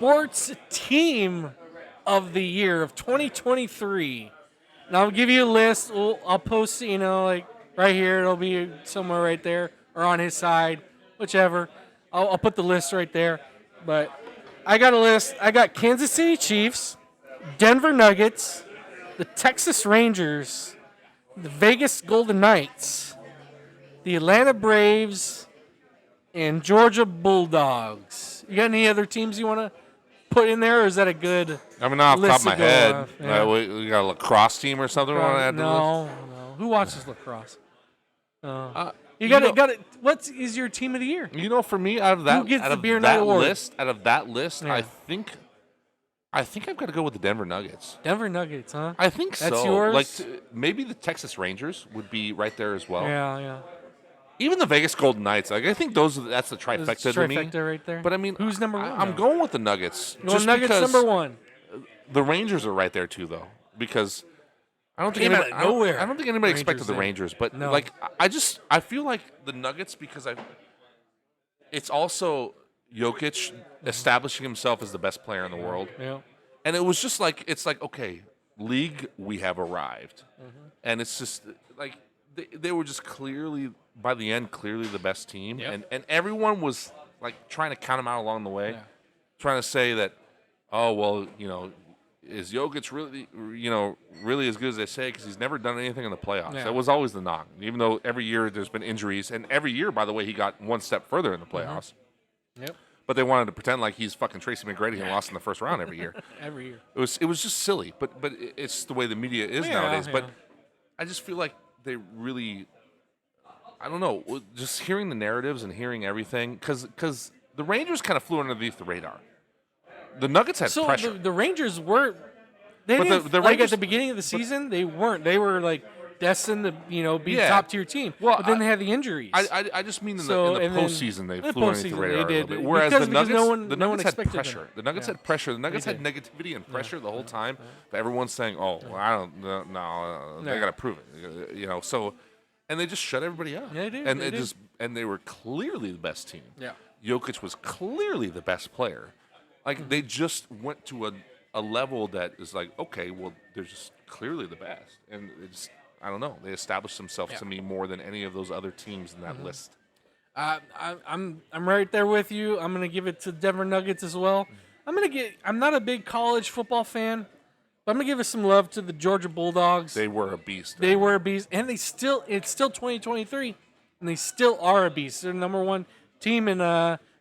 sports team of the year of 2023. And I'll give you a list. I'll post, like right here. It'll be somewhere right there or on his side, whichever. I'll put the list right there. But I got a list. I got Kansas City Chiefs, Denver Nuggets, the Texas Rangers, the Vegas Golden Knights, the Atlanta Braves, and Georgia Bulldogs. You got any other teams you want to put in there, or is that a good I mean, not off the top of my head. Yeah. We got a lacrosse team or something we want to add to the list? No. Who watches lacrosse? You got it. What is your team of the year? For me, out of that, Who gets the beer night award? Out of that list, Yeah. I think I've got to go with the Denver Nuggets. Denver Nuggets, huh? I think so. That's yours? Like maybe the Texas Rangers would be right there as well. Yeah. Even the Vegas Golden Knights. Like I think that's the trifecta to me. Trifecta right there. But I mean, who's number one? I'm going with the Nuggets. Just Nuggets because number one. The Rangers are right there too, though, because I don't think Came out of nowhere. I don't think anybody Rangers expected the did. Rangers, but No. like I feel like the Nuggets because it's also Jokic establishing himself as the best player in the world. Yeah. And it was just like, it's like, okay, league, we have arrived. Mm-hmm. And it's just like, they were just clearly, by the end, clearly the best team. Yep. And everyone was like trying to count them out along the way, Yeah. trying to say that, oh, well, is Jokic really, really as good as they say? Because he's never done anything in the playoffs. Yeah. That was always the knock. Even though every year there's been injuries. And every year, by the way, he got one step further in the playoffs. Yep. But they wanted to pretend like he's fucking Tracy McGrady and lost in the first round every year. Every year. It was just silly, but it's the way the media is nowadays. But I just feel like they really, I don't know, just hearing the narratives and hearing everything, because the Rangers kind of flew underneath the radar. The Nuggets had pressure. The Rangers were, they But didn't, the like Rangers- at the beginning of the season, they weren't. They were like destined to be Yeah. a top tier team. Well, but then they had the injuries. I just mean in So, the and then postseason they the flew underneath the postseason, radar they a little did. bit. Whereas Because the Nuggets, no one the Nuggets had expected them. pressure. The Nuggets had pressure. The Nuggets had did. negativity and pressure the whole time. But everyone's saying, "Oh, well, I don't know. They Yeah. got to prove it." So, and they just shut everybody up. Yeah, they did. And They did. and they were clearly the best team. Yeah. Jokic was clearly the best player. Like they just went to a level that is like, okay, well, they're just clearly the best, and it's. I don't know. They established themselves to me more than any of those other teams in that list. I'm right there with you. I'm gonna give it to Denver Nuggets as well. I'm not a big college football fan, but I'm gonna give it some love to the Georgia Bulldogs. They were a beast. They were a beast, and it's still 2023, and they still are a beast. They're the number one team in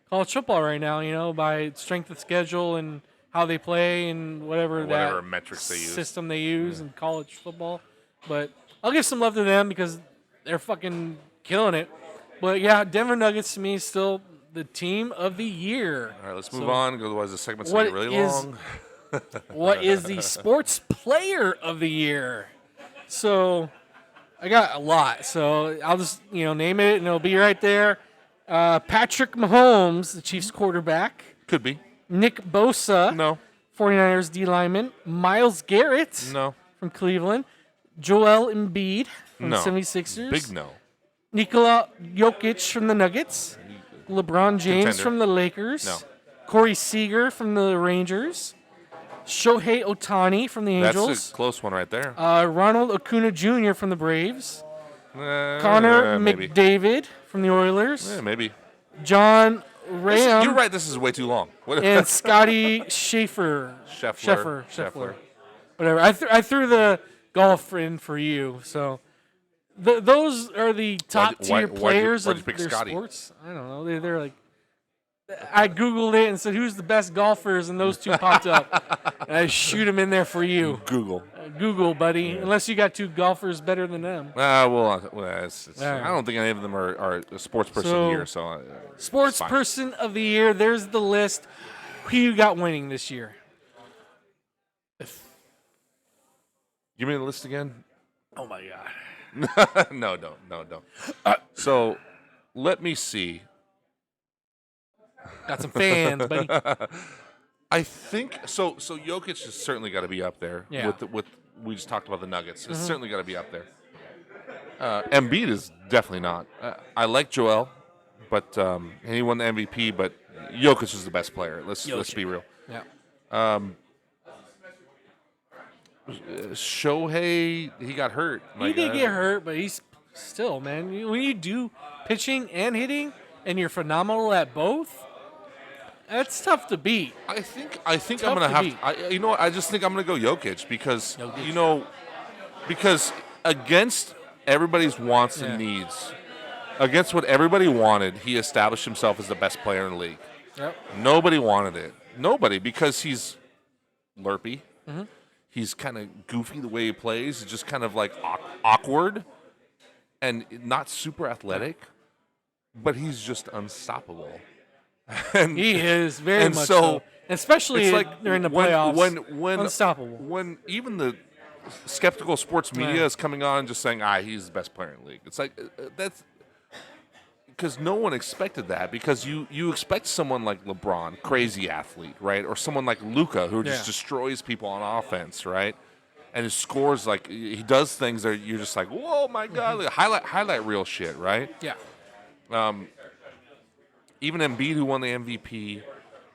college football right now. By strength of schedule and how they play and whatever that metrics they use. system they use in college football. But I'll give some love to them because they're fucking killing it. But yeah, Denver Nuggets to me is still the team of the year. All right, let's move on. Otherwise, the segment's going to get really long. What is the sports player of the year? So I got a lot. So I'll just name it and it'll be right there. Patrick Mahomes, the Chiefs quarterback. Could be. Nick Bosa, No. 49ers D lineman. Myles Garrett No. from Cleveland. Joel Embiid from No. the 76ers. Big no. Nikola Jokic from the Nuggets. LeBron James Contender. from the Lakers. No. Corey Seager from the Rangers. Shohei Ohtani from the Angels. That's a close one right there. Ronald Acuna Jr. from the Braves. Connor maybe. McDavid from the Oilers. Yeah, maybe. John Ram You're right. This is way too long. and Scotty Scheffler. Scheffler. Whatever. I threw the golf in for you. So those are the top tier players why'd you of pick their Scotty? sports. I don't know. They're like. I Googled it and said, who's the best golfers? And those two popped up. And I shoot them in there for you. Google. Google, buddy. Unless you got two golfers better than them. It's, All right. I don't think any of them are a sports person So, here. So Sports it's fine. person of the year. There's the list. Who you got winning this year? Give me the list again. Oh, my God. No, don't. So let me see. Got some fans, buddy. I think so. So Jokic has certainly got to be up there. Yeah. With we just talked about the Nuggets. It's certainly got to be up there. Embiid is definitely not. I like Joel, but and he won the MVP. But Jokic is the best player. Let's be real. Yeah. Shohei, he got hurt. He did get hurt, but he's still, man. When you do pitching and hitting, and you're phenomenal at both, that's tough to beat. I think Tough I'm gonna to have. beat. You know what? I just think I'm gonna go Jokic because Jokic. because against everybody's wants Yeah. and needs, against what everybody wanted, he established himself as the best player in the league. Yep. Nobody wanted it. Nobody, because he's lerpy. Mm-hmm. He's kind of goofy the way he plays. He's just kind of like awkward and not super athletic, but he's just unstoppable. And He is very and much so, so. Especially it's like during the playoffs. when unstoppable. when even the skeptical sports media Yeah. is coming on and just saying, he's the best player in the league. It's like that's because no one expected that, because you expect someone like LeBron, crazy athlete, right? Or someone like Luka, who just Yeah. destroys people on offense, right? And his scores, like, he does things that you're just like, whoa, my God, like, highlight reel shit, right? Yeah. Even Embiid, who won the MVP,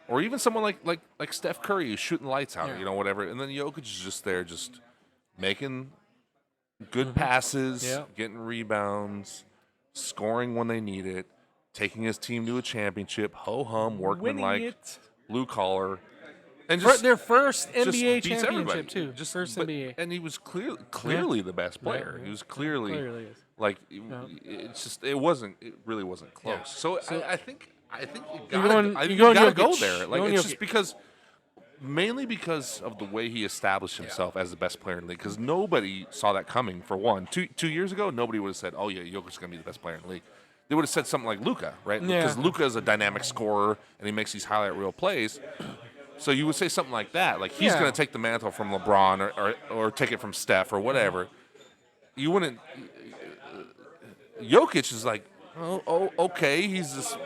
or even someone like Steph Curry, who's shooting lights out, Yeah. whatever. And then Jokic is just there, just making good passes, Yeah. getting rebounds, scoring when they need it, taking his team to a championship, ho-hum, workmanlike, Winning it. blue collar, and For just their first just NBA beats everybody. championship too. Just First but- NBA. and he was clearly the best player. Yeah. He was clearly Clearly is. like it's just it really wasn't close. Yeah. So, So- I think you You're gotta, going- I think you're you going gotta go Jokic. there. You're Like going it's Jokic. just because. Mainly because of the way he established himself as the best player in the league. Because nobody saw that coming, for one. Two years ago, nobody would have said, oh, yeah, Jokic's going to be the best player in the league. They would have said something like Luka, right? Yeah. Because Luka is a dynamic scorer, and he makes these highlight reel plays. So you would say something like that. Like, he's Yeah. going to take the mantle from LeBron or take it from Steph or whatever. You wouldn't... Jokic is like, oh, okay, he's this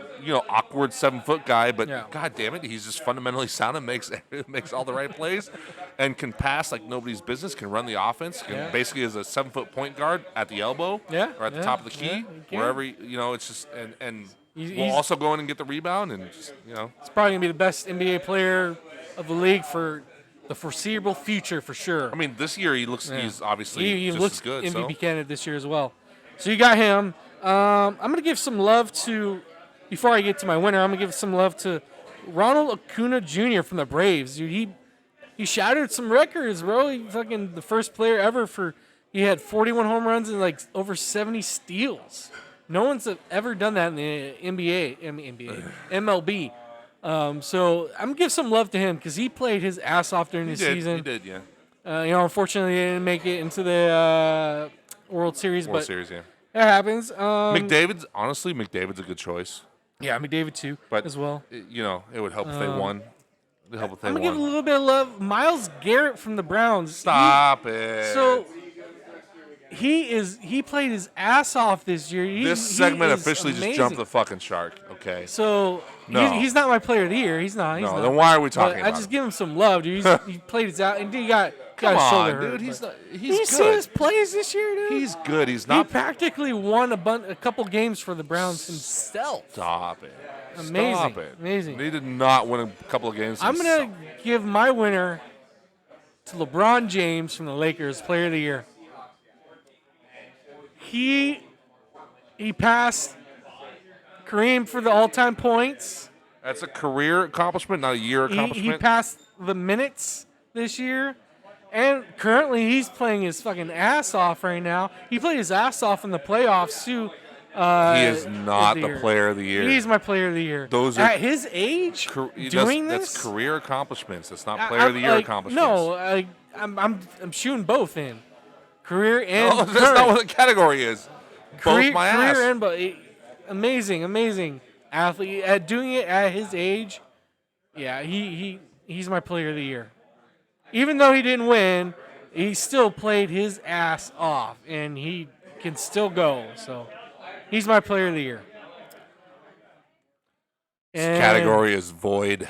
awkward 7-foot guy, but Yeah. god damn it, he's just fundamentally sound and makes all the right plays, and can pass like nobody's business, can run the offense, basically is a 7-foot point guard at the elbow, Yeah, or at the yeah, top of the yeah, key, he can. wherever it's just and will He's- also go in and get the rebound and just, He's probably gonna be the best NBA player of the league for the foreseeable future, for sure. I mean, this year he's obviously he just looks as good. MVP So candidate this year as well. So you got him. I'm gonna give some love to. Before I get to my winner, I'm gonna give some love to Ronald Acuna Jr. from the Braves. Dude, he shattered some records, bro. He fucking the first player ever he had 41 home runs and like over 70 steals. No one's ever done that in the MLB. So I'm gonna give some love to him because he played his ass off during the season. He did, yeah. Unfortunately, he didn't make it into the World Series, World but Series, yeah. it happens. McDavid's a good choice. Yeah, McDavid too, But as well. It would help if they won. It would help if they I'm won. gonna give a little bit of love. Miles Garrett from the Browns. Stop it. So he played his ass off this year. This segment is officially amazing. just jumped the fucking shark. Okay. So No. he's not my player of the year. He's not. No, then why are we talking But about I just him? give him some love, dude. He played his out, and he got Come his shoulder on, hurt, dude. He's but- not. you He's see his good. plays this year, dude. He's good. He's He not. practically won a couple games for the Browns himself. Stop it. Amazing. Stop it. Amazing. He did not win a couple of games. I'm gonna give my winner to LeBron James from the Lakers, Player of the Year. He passed Kareem for the all-time points. That's a career accomplishment, not a year He accomplishment. passed the minutes this year. And currently he's playing his fucking ass off right now. He played his ass off in the playoffs too. He is not the year. player of the year. He's my player of the year. Those are- at his age doing this. That's career accomplishments. That's not player of the year accomplishments. No, I'm shooting both in career and No, that's current. not what the category is. career, Both my ass. career and but amazing athlete at doing it at his age. Yeah, he's my player of the year. Even though he didn't win, he still played his ass off, and he can still go. So he's my player of the year. This category is void.